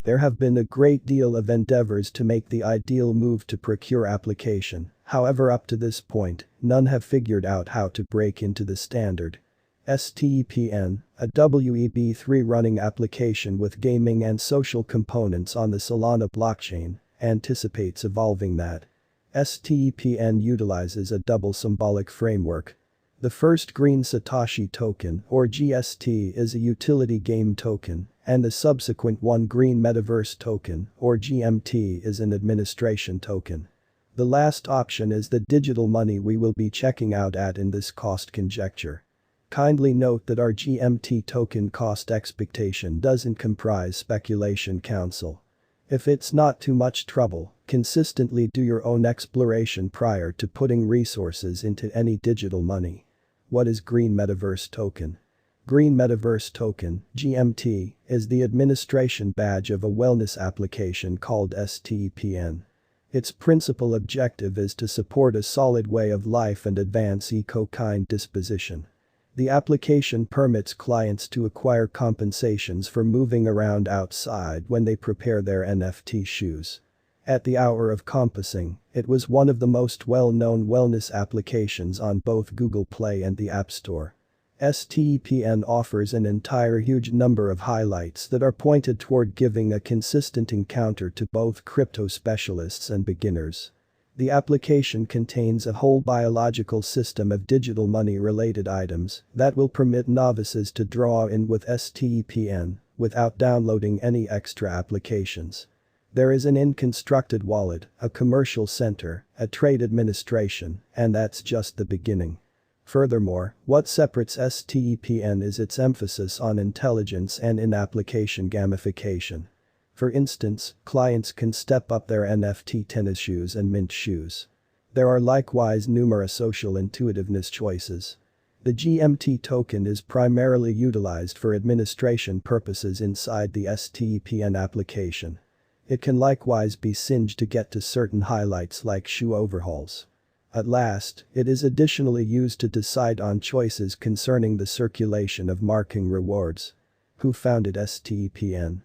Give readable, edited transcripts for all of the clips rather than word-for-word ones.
There have been a great deal of endeavors to make the ideal move to procure application, however up to this point, none have figured out how to break into the standard. Stepn, a Web3 running application with gaming and social components on the Solana blockchain, anticipates evolving that. Stepn utilizes a double symbolic framework. The first green Satoshi token or GST is a utility game token, and the subsequent one green metaverse token or GMT is an administration token. The last option is the digital money we will be checking out at in this cost conjecture. Kindly note that our GMT token cost expectation doesn't comprise speculation counsel. If it's not too much trouble, consistently do your own exploration prior to putting resources into any digital money. What is Green Metaverse Token? Green Metaverse Token, GMT, is the administration badge of a wellness application called Stepn. Its principal objective is to support a solid way of life and advance eco-kind disposition. The application permits clients to acquire compensations for moving around outside when they prepare their NFT shoes. At the hour of compassing, it was one of the most well-known wellness applications on both Google Play and the App Store. Stepn offers an entire huge number of highlights that are pointed toward giving a consistent encounter to both crypto specialists and beginners. The application contains a whole biological system of digital money-related items that will permit novices to draw in with Stepn without downloading any extra applications. There is an in-constructed wallet, a commercial center, a trade administration, and that's just the beginning. Furthermore, what separates Stepn is its emphasis on intelligence and in-application gamification. For instance, clients can step up their NFT tennis shoes and mint shoes. There are likewise numerous social intuitiveness choices. The GMT token is primarily utilized for administration purposes inside the Stepn application. It can likewise be singed to get to certain highlights like shoe overhauls. At last, it is additionally used to decide on choices concerning the circulation of marking rewards. Who founded Stepn?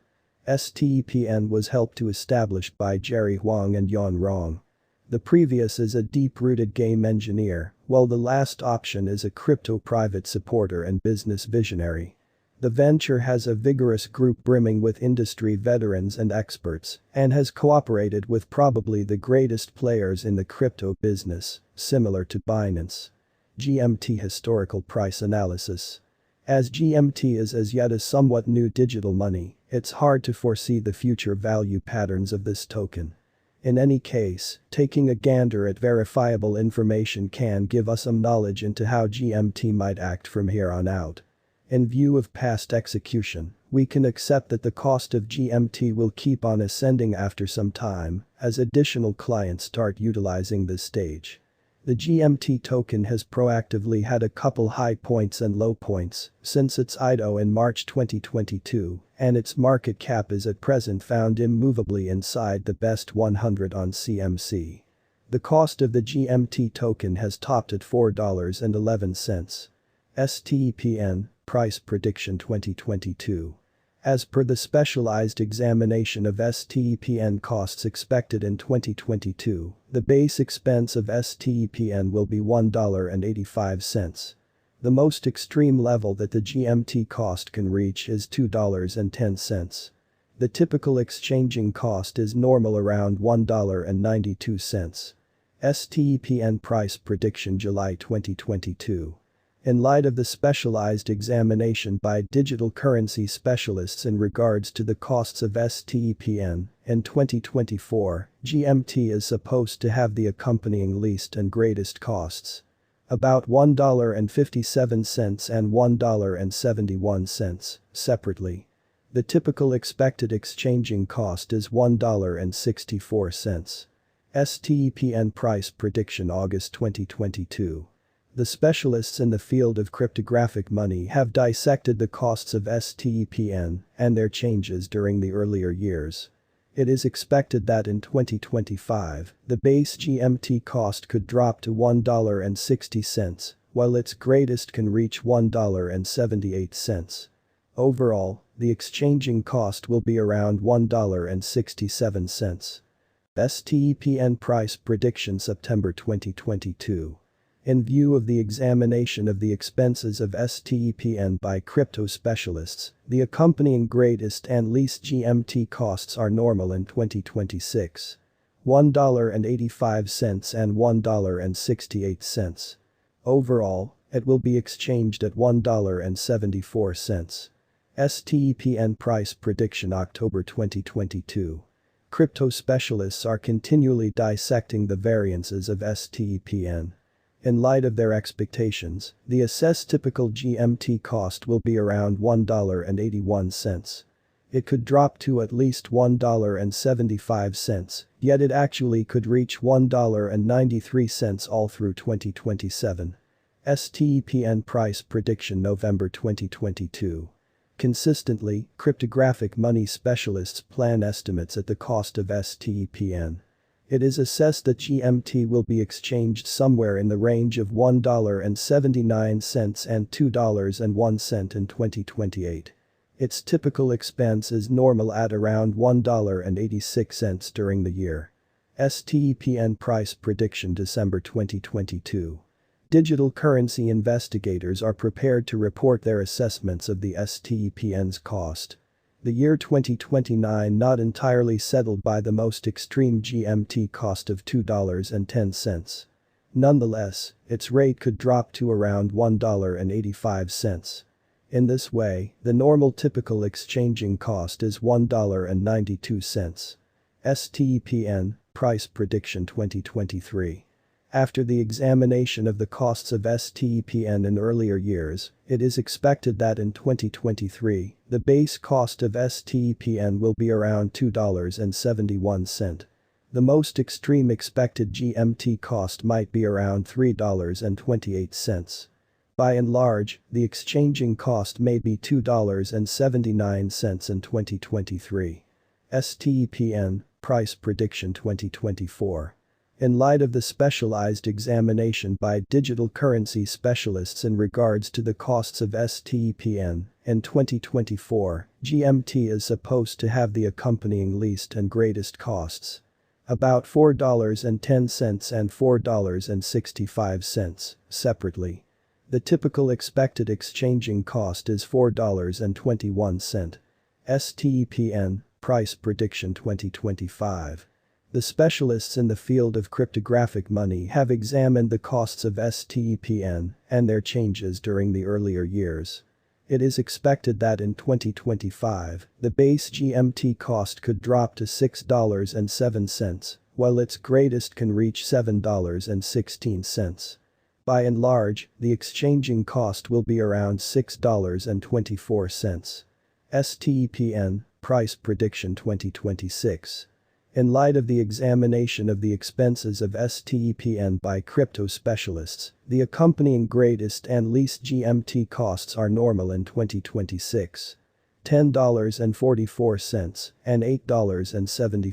Stepn was helped to establish by Jerry Huang and Yan Rong. The previous is a deep-rooted game engineer, while the last option is a crypto private supporter and business visionary. The venture has a vigorous group brimming with industry veterans and experts and has cooperated with probably the greatest players in the crypto business, similar to Binance. GMT Historical Price Analysis. As GMT is as yet a somewhat new digital money, it's hard to foresee the future value patterns of this token. In any case, taking a gander at verifiable information can give us some knowledge into how GMT might act from here on out. In view of past execution, we can accept that the cost of GMT will keep on ascending after some time as additional clients start utilizing this stage. The GMT token has proactively had a couple high points and low points since its IDO in March 2022, and its market cap is at present found immovably inside the best 100 on CMC. The cost of the GMT token has topped at $4.11. Stepn, Price Prediction 2022. As per the specialized examination of Stepn costs expected in 2022, the base expense of Stepn will be $1.85. The most extreme level that the GMT cost can reach is $2.10. The typical exchanging cost is normal around $1.92. Stepn Price Prediction July 2022. In light of the specialized examination by digital currency specialists in regards to the costs of Stepn, in 2024, GMT is supposed to have the accompanying least and greatest costs. About $1.57 and $1.71, separately. The typical expected exchanging cost is $1.64. Stepn Price Prediction August 2022. The specialists in the field of cryptographic money have dissected the costs of Stepn and their changes during the earlier years. It is expected that in 2025, the base GMT cost could drop to $1.60, while its greatest can reach $1.78. Overall, the exchanging cost will be around $1.67. Stepn price prediction September 2022. In view of the examination of the expenses of Stepn by crypto specialists, the accompanying greatest and least GMT costs are normal in 2026. $1.85 and $1.68. Overall, it will be exchanged at $1.74. Stepn price prediction October 2022. Crypto specialists are continually dissecting the variances of Stepn. In light of their expectations, the assessed typical GMT cost will be around $1.81. It could drop to at least $1.75, yet it actually could reach $1.93 all through 2027. Stepn price prediction November 2022. Consistently, cryptographic money specialists plan estimates at the cost of Stepn. It is assessed that GMT will be exchanged somewhere in the range of $1.79 and $2.01 in 2028. Its typical expense is normal at around $1.86 during the year. Stepn price prediction December 2022. Digital currency investigators are prepared to report their assessments of the Stepn's cost. The year 2029 not entirely settled by the most extreme GMT cost of $2.10. Nonetheless, its rate could drop to around $1.85. In this way, the normal typical exchanging cost is $1.92. Stepn price prediction 2023. After the examination of the costs of Stepn in earlier years, it is expected that in 2023, the base cost of Stepn will be around $2.71. The most extreme expected GMT cost might be around $3.28. By and large, the exchanging cost may be $2.79 in 2023. Stepn price prediction 2024. In light of the specialized examination by digital currency specialists in regards to the costs of Stepn, in 2024, GMT is supposed to have the accompanying least and greatest costs. About $4.10 and $4.65, separately. The typical expected exchanging cost is $4.21. Stepn price prediction 2025. The specialists in the field of cryptographic money have examined the costs of Stepn and their changes during the earlier years. It is expected that in 2025, the base GMT cost could drop to $6.07, while its greatest can reach $7.16. By and large, the exchanging cost will be around $6.24. Stepn price prediction 2026. In light of the examination of the expenses of Stepn by crypto specialists, the accompanying greatest and least GMT costs are normal in 2026. $10.44 and $8.75.